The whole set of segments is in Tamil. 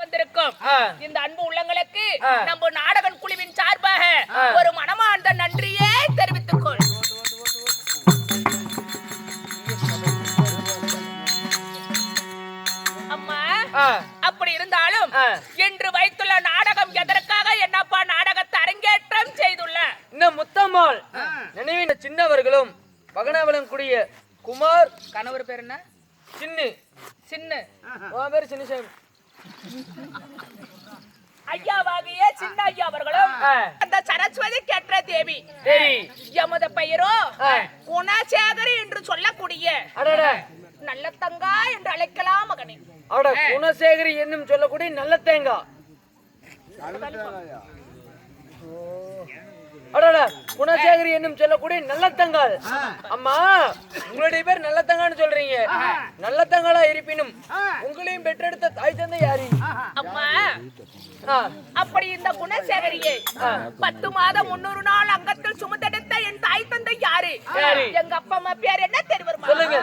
வந்திருக்கும் இந்த அன்பு உள்ளங்களுக்கு நம்ம நாடகம் குழுவின் சார்பாக ஒரு மனமார்ந்த நன்றியே தெரிவித்துக் கொள். அம்மா, அப்படி இருந்தாலும் என்று வைத்துள்ள நாடகம் எதற்காக என்னப்பா நாடகத்தை அரங்கேற்றம் செய்துள்ள இந்த முத்தம்மாள் நினைவின் சின்னவர்களும் பகனாவளம் கூடிய குமார் கணவர் பேர் என்ன? சின்னு. சின்னு பேரு சின்னசாமி. ஐயாவாகிய சின்ன ஐயா அவர்களும் அந்த சரஸ்வதி கேட்ட தேவி எமது பெயரோ குணசேகரி என்று சொல்லக்கூடிய நல்ல தங்கா என்று அழைக்கலாம் மகனே. குணசேகரி என்னும் சொல்லக்கூடிய நல்ல தேங்கா. குணசேகரி என்னும் சொல்லக்கூடிய நல்ல தங்கால். அம்மா, உங்களுடைய பேர் நல்ல தங்கான்னு சொல்றீங்க. நல்ல தங்காலா இருப்பினும் உங்களையும் பெற்றெடுத்த தாய் தந்தை யாரு? அம்மா, அப்படி இந்த குணசேகரியை 10 மாதம் 300 நாள் அங்கத்தில் சுமந்தெடுத்த என் தாய் தந்தை யாரு? எங்க அப்பா அம்மா பேர் என்ன தெரியுமா? சொல்லுங்க.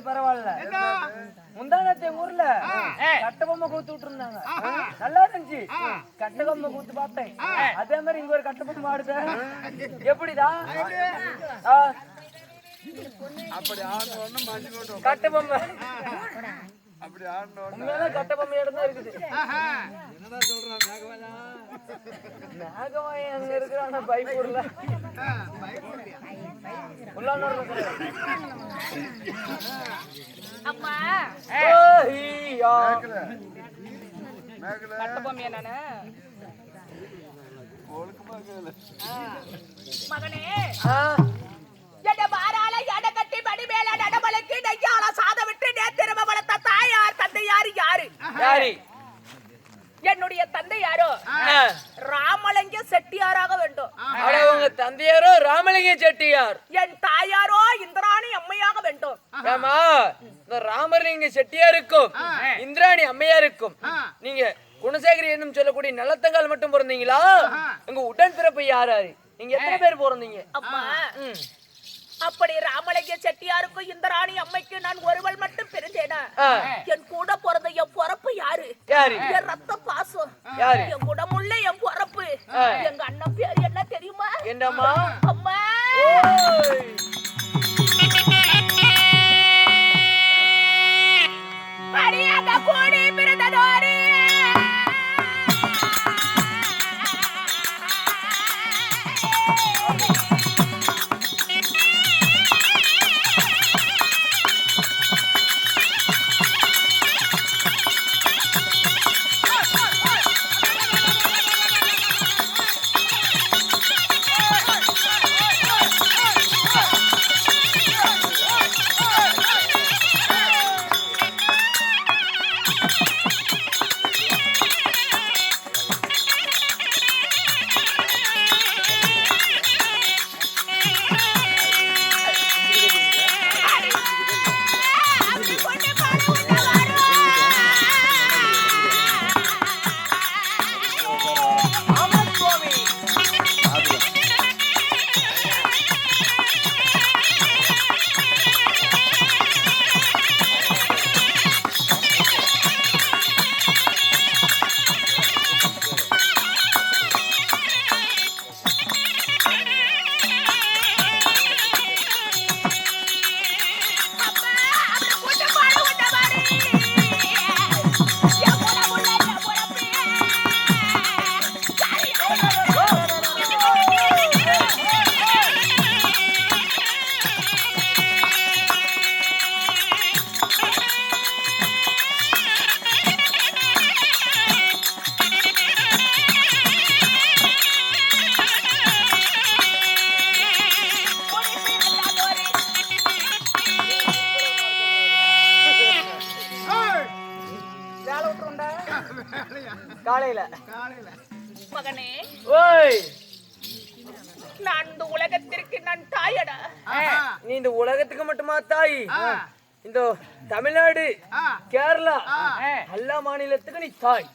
பரவாயில்ல. முந்தானத்தை ஊர்ல கட்டபொம்மை கூத்து விட்டு இருந்தாங்க, நல்லா இருந்துச்சு. கட்டபொம்மை கூத்து பார்த்தேன், அதே மாதிரி இங்க ஒரு கட்டபொம்மை ஆடுது. எப்படிடா கட்டபொம்மை உண்மையான கட்டபொம்மையோட தான் இருக்குது. மேகவாய் அங்க இருக்கிறான் பைப்பூர்ல அம்மா கட்டபொம்மையா நானு மகனே எட மாறால எட கட்டி படி மேல நடமலைக்கு நெய்யால சாத விட்டு நேத்திரம வளர்த்த தாயார் தந்தையார் யாரு யாரு? என்னுடைய தந்தை யாரோ ராமலிங்க செட்டியாராக வேண்டும். உங்க தந்தையாரோ ராமலிங்க செட்டியார், என் தாயாரோ இந்திராணி அம்மையாக வேண்டும். ஆமா, இந்த ராமலிங்க செட்டியாருக்கும் இந்திராணி அம்மையாருக்கும் நீங்க குணசேகரி என்னும் சொல்லக்கூடிய நல்லத்தங்கால் மட்டும் பிறந்தீங்களா? உங்க உடன் பிறப்பு யாராரு? நீங்க எத்தனை பேர் பிறந்தீங்க? அம்மா அப்படி ராமலிங்க செட்டியாருக்கும் இந்திராணி அம்மைக்கு நான் ஒருவள் மட்டும் பிறந்தேனா? என் கூட பிறந்த என் பொறப்பு யாரு? என் ரத்த பாசம் யாரு? என் குடமுள்ள என் பொறப்பு எங்க அண்ணன் பேர் என்ன தெரியுமா? என்னம்மா? அம்மா அடியாக கூடி பிறந்ததோரே காலையில மகனே, ஓய், நான் இந்த உலகத்திற்கு நான் தாயடா. நீ இந்த உலகத்துக்கு மட்டுமா தாய்? இந்த தமிழ்நாடு, கேரளா எல்லா மாநிலத்துக்கும் நீ தாய்.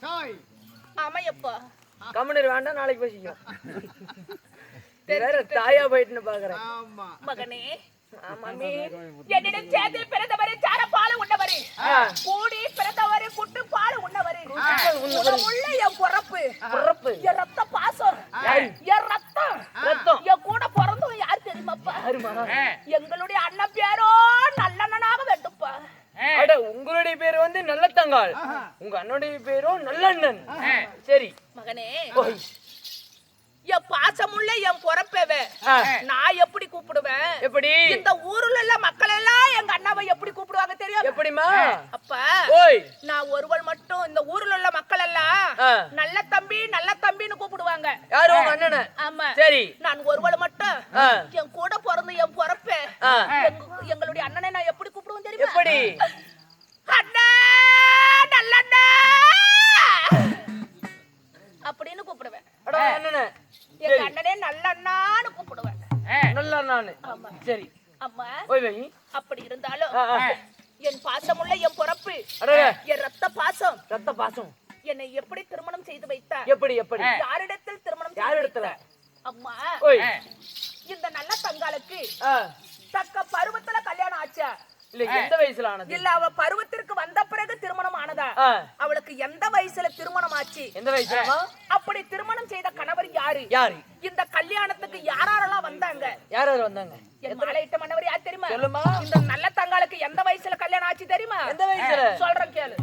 ஆமையப்பா, கம்முனர் வேண்டாம், நாளைக்கு பேசிக்கோ. வேற தாயா போயிட்டுன்னு பாக்குறேன். மகனே, என்னிடம் சேர்ந்து பிறந்தவரே சார பால் உண்ணவரே, கூடி பிறந்தவரே குட்டு பால் உண்ணவரே, உள்ள என் பொறப்பு என் ரத்த பாசம், என் ரத்தம் என் கூட பிறந்தவன் யார் தெரியுமாப்பா? எங்களுடைய அண்ணன் பேரோ நல்லண்ணனாக வேண்டுப்பா. உங்களுடைய பேரு வந்து நல்லத்தங்கால், உங்க அண்ணனுடைய பேரோ நல்லண்ணன். சரி மகனே, என் பாசமுள்ள என் பொறப்பேவ நான் எப்படி கூப்பிடுவேன்? எப்படி? இந்த ஊர்ல உள்ள மக்கள் எல்லாம் எங்க அண்ணாவை எப்படி கூப்பிடுவாங்க தெரியும்? எப்படிமா? அப்பா, ஓய், நான் ஒருவள் மட்டும் இந்த ஊர்ல உள்ள மக்கள் எல்லாம் நல்ல தம்பி நல்ல தம்பின்னு கூப்பிடுவாங்க. யாரு? உங்க அண்ணனை? ஆமா. சரி, நான் ஒருவள் மட்டும் என் கூட பிறந்த என் பொறப்ப எங்களுடைய அண்ணனை நான் எப்படி கூப்பிடுவேன் தெரியுமா? எப்படி? அண்ணா நல்லண்ணா அப்படின்னு கூப்பிடுவேன். எங்க அண்ணனே நல்லண்ணான்னு கூப்பிடுவேன். நல்லண்ணான்னு. சரி அம்மா, ஓய் வை. அப்படி இருந்தாலும் என் பாசமுள்ள என் பொறப்பு, என் ரத்த பாசம், ரத்த பாசம் என்னை எப்படி திருமணம் செய்து வைத்தார்? எப்படி? எப்படி? யாரிடத்தில் திருமணம்? யாரிடத்துல? அம்மா, ஓய், இந்த நல்ல தங்காலுக்கு தக்க பருவத்துல கல்யாணம் ஆச்சா? இல்ல, எந்த வயசுல ஆனது? இல்ல, அவ பருவத்திற்கு வந்த பிறகு திருமணம் ஆனதா? அவளுக்கு எந்த வயசுல திருமணம் ஆச்சு? எந்த வயசுல? அப்படி திருமணம் செய்த கணவர் யாரு? யாரு? இந்த கல்யாணத்துக்கு யாரெல்லாம் வந்தாங்க? யார் வந்தாங்க? என் மாலையிட்ட மன்னவர் யார் தெரியுமா? சொல்லுமா. இந்த நல்ல தங்காலுக்கு எந்த வயசுல கல்யாணம் ஆச்சு தெரியுமா? எந்த வயசுல? சொல்றேன் கேளு.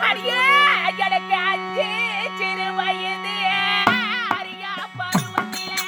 அடியே எனக்கு 5 சிறு வயது அறியா பருவத்திலே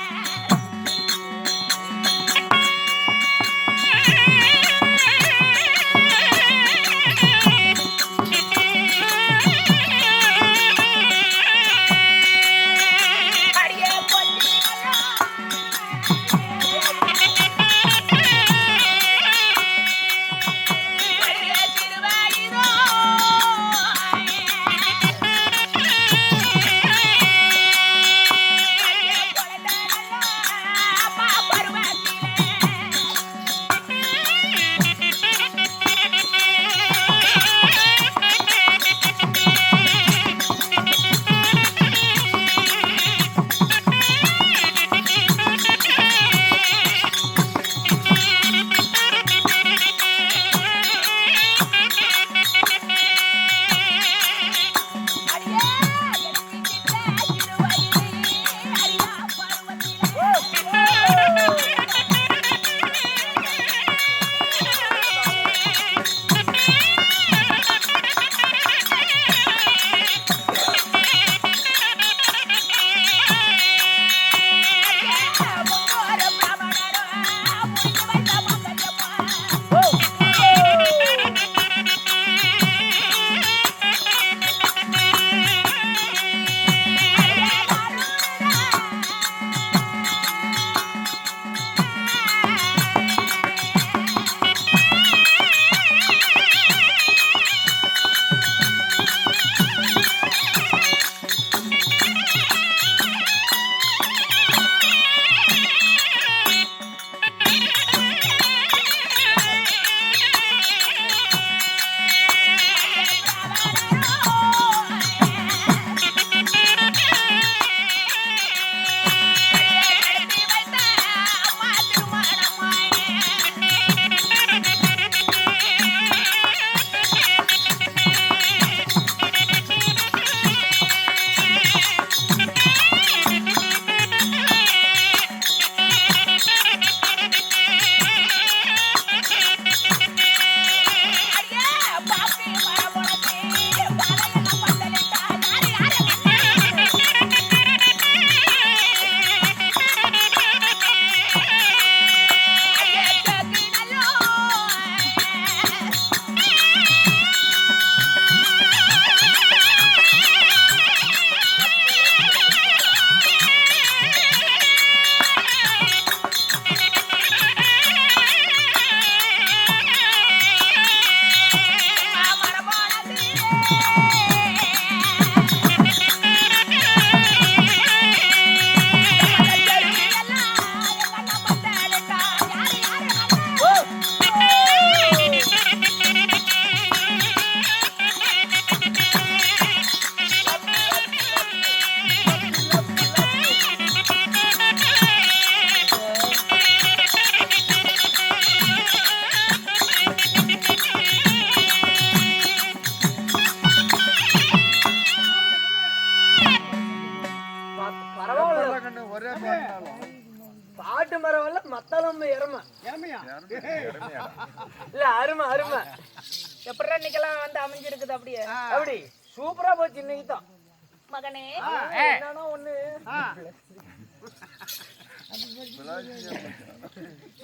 பாட்டு மரவல்ல மத்தளம் எருமை இல்ல அருமை அருமை எப்படா இன்னைக்கெல்லாம் வந்து அமைஞ்சிருக்குது அப்படியே அப்படி சூப்பரா போச்சு இன்னைக்கு தான் மகனே. என்னன்னா ஒண்ணு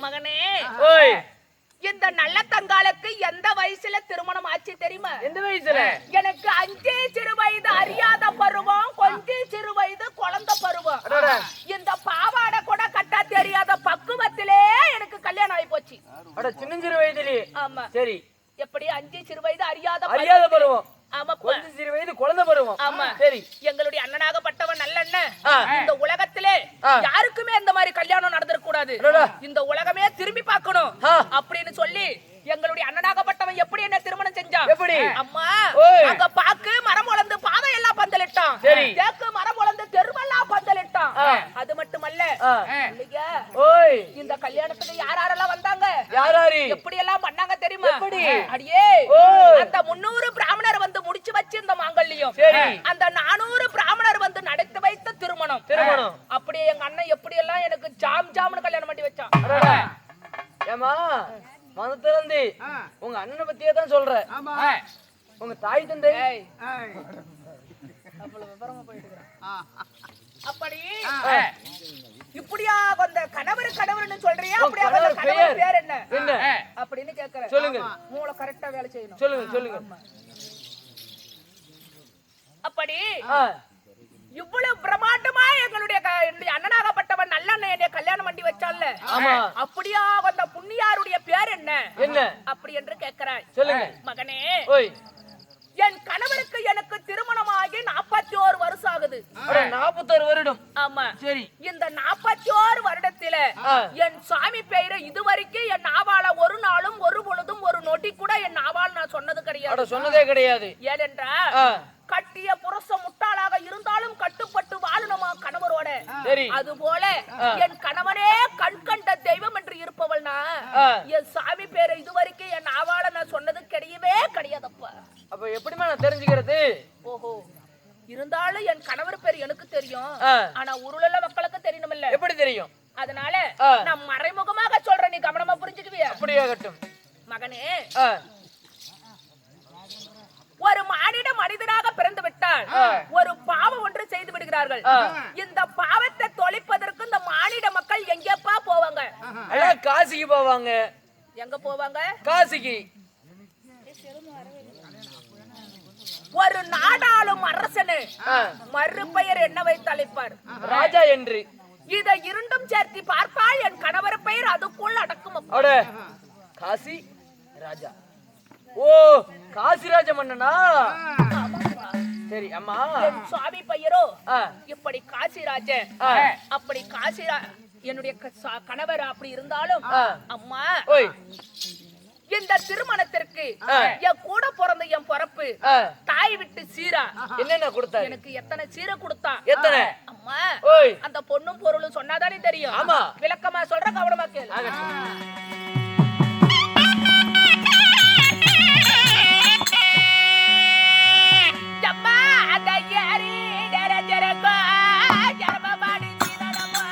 மகனே, ஓய் இந்த நல்ல தங்காலுக்கு எந்த வயசுல திருமணம் ஆச்சு தெரியுமா? எந்த வயசுல? எனக்கு 5 சிறு வயது அறியாத பருவம், கொஞ்சம் சிறு வயது குழந்தை பருவம். இந்த பாவாடை கூட கட்டா தெரியாத பக்குவத்திலே எனக்கு கல்யாணம் ஆகி போச்சு. அட சின்னஞ்சிறு வயதுலயே? ஆமா. சரி. எப்படி 5 சிறு வயது அறியாத பருவம்? ஆமா. கொஞ்சம் சிறு வயது குழந்தை பருவம். ஆமா. சரி. எங்களுடைய அண்ணனாகப்பட்டவன் நல்லண்ணன். இந்த உலகத்திலே யாருக்குமே இந்த மாதிரி கல்யாணம் நடந்துடக் கூடாது, இந்த உலகமே திரும்பி பார்க்கணும் அப்படின்னு சொல்லி எங்களுடைய அண்ணனாகப்பட்டவன் எப்படி என்ன திருமணம் செஞ்சான்? எப்படி? அம்மா அங்க பாக்கு மரம் வளர்ந்து பாதை எல்லாம் பந்தலிட்டான், தேக்கு மரம் வளர்ந்து தெருவெல்லாம் பந்தலிட்டான். அது மட்டுமல்ல, இந்த கல்யாணத்துக்கு யாரெல்லாம் வந்தாங்க, எப்படி எல்லாம் பண்ணாங்க தெரியுமா? அடியே அந்த 300 பிராமணர் வந்து முடிச்சு வச்சு இந்த மாங்கல்யம், அந்த 400 பிராமணர் வந்து நடத்தி வைத்த திருமணம். அப்படி எப்படி எங்க அண்ணன் எப்படி எல்லாம் எனக்கு ஜாம்னு கல்யாணம் பண்ணி வச்சான். ஏமா மனத்திறந்து உங்க அண்ணனை பத்தியே தான் சொல்ற. உங்க தாய் தந்தை அவ்வளவு விவரமா போயிட்டு அப்படி இப்படியா அந்த கணவர்னு சொல்றியா? அப்படியா அந்த கணவர் பேர் என்ன அப்படின்னு கேக்குறேன். சொல்லுங்க. மூளை கரெக்டா வேலை செய்யணும். சொல்லுங்க. அப்படி இவ்வளவு பிரமாண்டமா என்னுடைய அண்ணனாகப்பட்டவன் நல்ல என்னை கல்யாணம் பண்ணி வச்சான்ல, அப்படியா அந்த புண்ணியாருடைய பேர் என்ன அப்படி என்று கேட்கிறாய். சொல்லுங்க மகனே. என் கணவருக்கு எனக்கு திருமணமாகி 41 வருஷம் ஆகுது. 41 வருடம். ஆமா. சரி. இந்த 41 வருடத்தில என் சாமி பெயரை இதுவரைக்கும் என் நாவால ஒரு நாளும் ஒரு பொழுதும் ஒரு நொடி கூட என் நாவால் நான் சொன்னது கிடையாது. சொன்னதே கிடையாது. ஏனென்றா கட்டிய புருஷ முட்டாளாக இருந்தாலும் கட்டுப்பட்டு வாழணுமா கணவரோட. அது போல என் கணவனே கண் கண்ட தெய்வம் என்று இருப்பவள் நான் என் சாமி பேரை இதுவரைக்கும் என் நாவால நான் சொன்னது கிடையவே கிடையாதப்பா. அப்ப எப்படிமா நான் தெரிஞ்சுக்கிறது? ஓஹோ, இருந்தாலும் என் கணவர் பேர் எனக்கு தெரியும், ஆனா ஊருல மக்களுக்கு தெரியணும்ல. எப்படி தெரியும்? அதனால நான் மறைமுகமாக சொல்றேன், நீ கவனமா புரிஞ்சுக்குவியா? அப்படியாகட்டும் மகனே. ஒரு மானிட மனிதனாக பிறந்து விட்டால் ஒரு பாவம் ஒன்று செய்து விடுகிறார்கள். இந்த பாவத்தை தொலைப்பதற்கு இந்த மானிட மக்கள் எங்கப்பா போவாங்க? காசிக்கு போவாங்க. எங்க போவாங்க? காசிக்கு. ஒரு நாடாளும் அரசனு மறுபெயர் என்ன வைத்து அழைப்பார்? ராஜா என்று. இதை இரண்டும் சேர்த்து பார்த்தால் என் கணவர் பெயர் அதுக்குள் அடக்கும். காசி ராஜா. ஓ, காசிராஜ மன்னனா? சரி அம்மா. என் சுவாமி பெயரோ இப்படி காசிராஜன். அப்படி என்னுடைய கணவர் அப்படி இருந்தாலும் அம்மா இந்த திருமணத்திற்கு என் கூட பிறந்த என் பிறப்பு தாய் விட்டு சீரா என்னென்ன கொடுத்தா? எனக்கு எத்தனை சீரை கொடுத்தா? எத்தனை? அம்மா அந்த பொண்ணும் பொருளும் சொன்னாதானே தெரியும். ஆமா. விளக்கமா சொல்ற, கவனமா கேளு. அம்மா அந்த யாரி டரஜரகா ஜர்மபாடி சீனனமா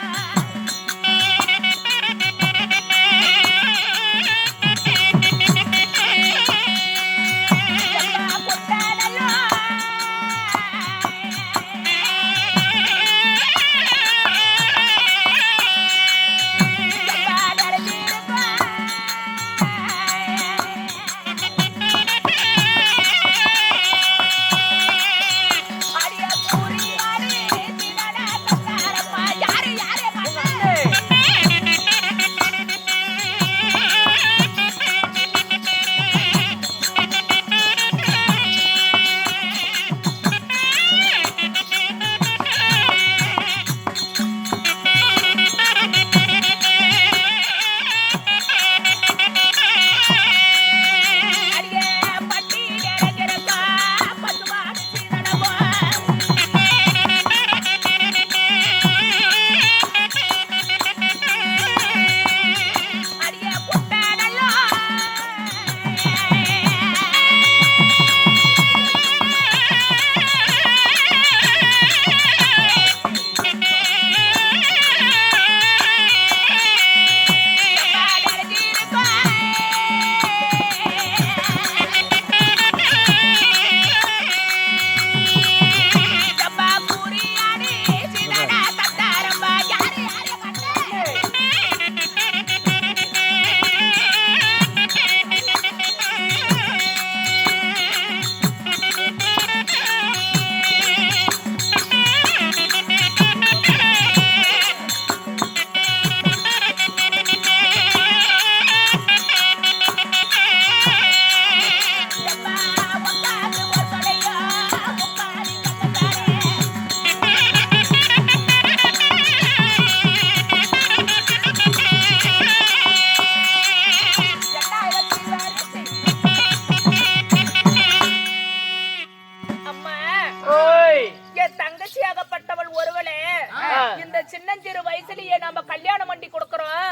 சின்னஞ்சிறு வயசுலயே நம்ம கல்யாணம் பண்ணி கொடுக்கறோம்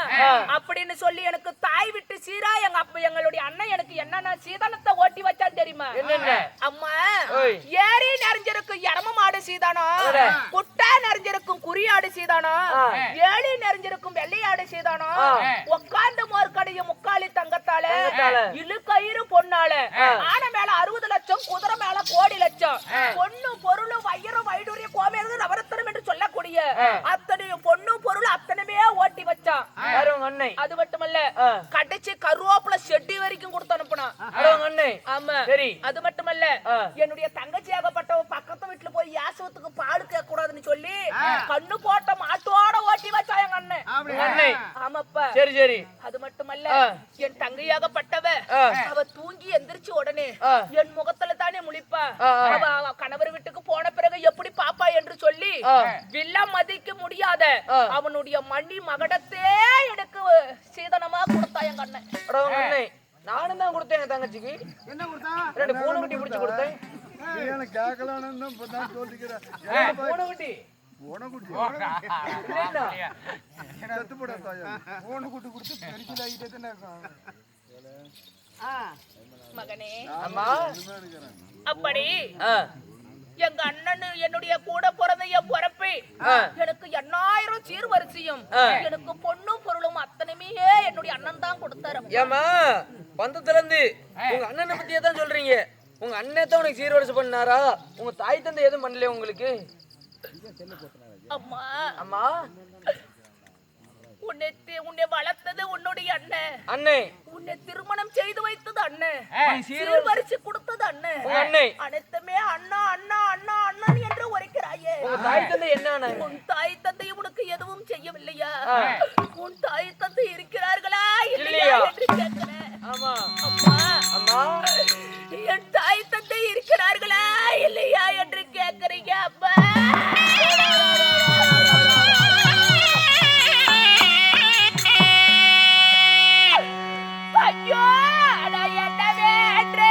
அப்படின்னு சொல்லி எனக்கு தாய் விட்டு சீரா எங்களுடைய அண்ணன் எனக்கு என்னன்னா சீதானத்தை ஓட்டி வச்சான் தெரியுமா? அம்மா ஏறி நிறைஞ்சிருக்கு எரம மாடு சீதானம், குட்டை நிறைஞ்சிருக்கும் குறியாடு சீதானோ ஏழி நிறைஞ்சிருக்கும் வெள்ளையாடு சீதானோ உட்கார்ந்து மோர்க்கடையும் முக்காலி தங்கத்தால இழு கயிறு பொன்னால ஆன மேல 60 லட்சம் குதிரை மேல கோடி லட்சம் பொண்ணு பொருள் வயிறு வைடூரிய கோமேறு நவரத்தனம் என்று சொல்லக்கூடிய அத்தனை பொண்ணு பொருள் அத்தனைமே ஓட்டி வச்சான் அன்னை. அது மட்டுமல்ல கடைச்சி கருவேப்பில செட்டி வரைக்கும் கொடுத்து அனுப்புனான் அன்னை. ஆமா சரி. அது மட்டுமல்ல என்னுடைய தங்கச்சியாகப்பட்டவ பக்கத்து வீட்டுல போய் யாசவத்துக்கு பால் கேட்க கூடாதுன்னு சொல்லி கண்ணு போட்ட மாட்டோட ஓட்டி வச்சா எங்க அண்ணன். அன்னை. ஆமாப்பா. சரி சரி. அது மட்டுமல்ல என் தங்கையாகப்பட்டவ அவ தூங்கி எந்திரிச்சு உடனே என் முகத்துல தானே முழிப்பா. அவ கணவர் வீட்டுக்கு போன பிறகு எப்படி பாப்பா என்று சொல்லி வில்ல மதிக்க முடியாத அவனுடைய மணி மகடத்தே எனக்கு சீதனமா கொடுத்தா எங்க அண்ணன். அன்னை. நானும் தான் கொடுத்தேன் என் தங்கச்சிக்கு. என்ன கொடுத்தா? 2 பூனைக்குட்டி பிடிச்சு கொடுத்தேன். எனக்கு கேட்கலான்னு இப்பதான் சொல்லிக்கிறேன். பூனைக்குட்டி. பூனைக்குட்டி. இல்லைன்னா. செத்து போட தாயா. பூனைக்குட்டி கொடுத்து பெருக்கில் ஆகிட்டே தானே இருக்கும். மகனே. அம்மா. அப்படி எங்க அண்ணன் என்னுடைய கூட பிறந்த என் பிறப்பை எனக்கு 8000 சீர்வரிசையும் எனக்கு பொண்ணும் பொருளும் அத்தனையுமே என்னுடைய அண்ணன் தான் கொடுத்தாரு. ஏமா பந்தத்துல இருந்து உங்க அண்ணனை பத்தியே தான் சொல்றீங்க. உங்க அண்ணன் தான் உனக்கு சீர்வரிசை பண்ணாரா? உங்க தாய் தந்தை எதுவும் பண்ணலையா உங்களுக்கு? அம்மா அம்மா உன்னை வளர்த்தது உன்னுடைய அண்ணன். அண்ணே. உன்னை திருமணம் செய்து வைத்தது அண்ணன். சீர்வரிசை கொடுத்தது அண்ணன். அண்ணே. அனைத்துமே அண்ணா அண்ணா அண்ணா அண்ணன் என்று உரைக்கிறாயே. உங்க தாய் தந்தை என்ன? உன் தாய் தந்தை உனக்கு எதுவும் செய்யவில்லையா? உன் தாய் தந்தை இருக்கிறார்களா இல்லையா என்று கேட்கிறேன். ஆமா. அம்மா அம்மா என் தாய் தந்தை இருக்கிறார்களா இல்லையா என்று கேட்கிறீங்க. அப்பா ஐயோ நான் என்ன வேண்டே.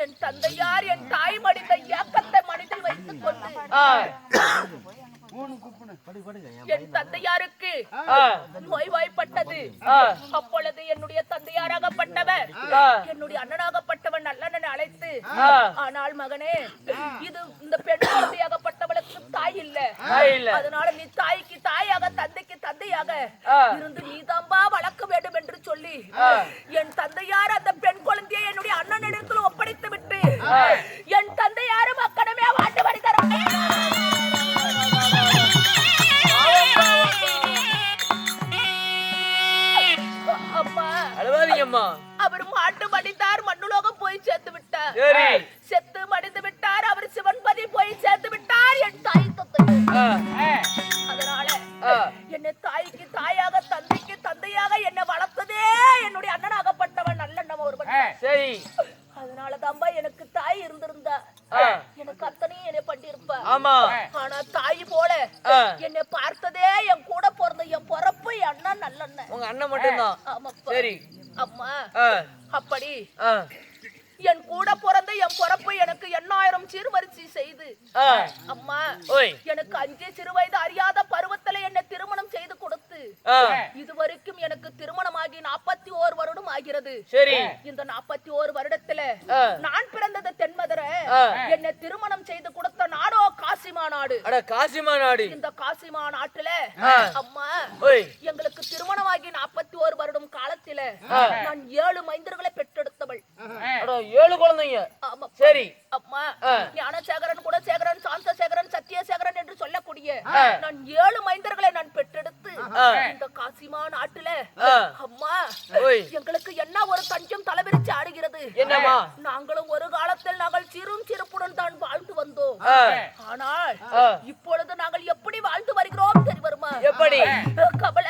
என் தந்தையார் என் தாய் மடிந்த ஏக்கத்தை மனதில் வைத்துக் கொண்டு என் தந்தையாருக்கு நோய்வாய்ப்பட்டது. அப்பொழுது என்னுடைய தந்தையாராகப்பட்டவர் என்னுடைய அண்ணனாகப்பட்டவன் நல்லண்ணனை அழைத்து, ஆனால் மகனே, இது இந்த பெண் குழந்தையாகப்பட்டவளுக்கு தாய் இல்ல, அதனால நீ தாய்க்கு தாயாக தந்தைக்கு தந்தையாக இருந்து நீதாம்பா வளர்க்க வேண்டும் என்று சொல்லி என் தந்தையார் அந்த பெண் குழந்தையை என்னுடைய அண்ணனிடத்தில் ஒப்படைத்து விட்டு என் தந்தையாரும் அக்கடமே வாட்டு வருகிறார். அவர் மாட்டு மடித்தார், மண்ணுலோகம் போய் சேர்த்து விட்டார். செத்து மடிந்து விட்டார், அவர் சிவன்பதி போய் சேர்த்து விட்டார். என் தாய் தந்தை அதனால என்னை தாய்க்கு தாயாக தந்தைக்கு தந்தையாக என்னை வளர்த்ததே என்னுடைய அண்ணனாகப்பட்டவன் நல்லண்ணன் ஒருவன். சரி, அதனாலதான்பா எனக்கு தாய் இருந்திருந்தா எனக்கு அத்தனையும் என்னை பண்ணிருப்பா. ஆனா தாய் போல என்னை பார்த்ததே என் கூட பிறந்த என் பொறப்பு என் அண்ணன் நல்லண்ணன். உங்க அண்ணன் மட்டும்தான். ஆமாப்பா. சரி அம்மா, அப்படி என் கூட பிறந்த என் பொறப்பு எனக்கு 8000 சீர்வரிசை செய்து அம்மா எனக்கு 5 சிறு வயது அறியாத பருவத்துல என்னை திருமணம் செய்து கொடுத்து இதுவரைக்கும் எனக்கு திருமணமாகி 41 வருடம் ஆகிறது. இந்த 41 வருடத்துல நான் பிறந்தது தென்மதுரை, என்னை திருமணம் செய்து கொடுத்த நாடோ காசிமா நாடு. காசிமா நாடு. இந்த காசிமா நாட்டுல அம்மா எங்களுக்கு திருமணமாகி 41 வருடம் காலத்தில நான் 7 மைந்தர்களை பெற்றெடுத்தவள். 7 குழந்தைங்க. சரி அம்மா, ஞானசேகரன், குணசேகரன், சாந்தசேகரன், சத்தியசேகரன் என்று சொல்லக்கூடிய நான் 7 மைந்தர்களை நான் பெற்றெடுத்து இந்த காசிமா நாட்டுல அம்மா எங்களுக்கு என்ன ஒரு தஞ்சம் தலைவிரிச்சு ஆடுகிறது. என்னமா? நாங்களும் ஒரு காலத்தில் நாங்கள் சிறும் சிறப்புடன் தான் வாழ்ந்து வந்தோம். ஆனால் இப்பொழுது நாங்கள் எப்படி வாழ்ந்து வருகிறோம் தெரியுமா? எப்படி? கபல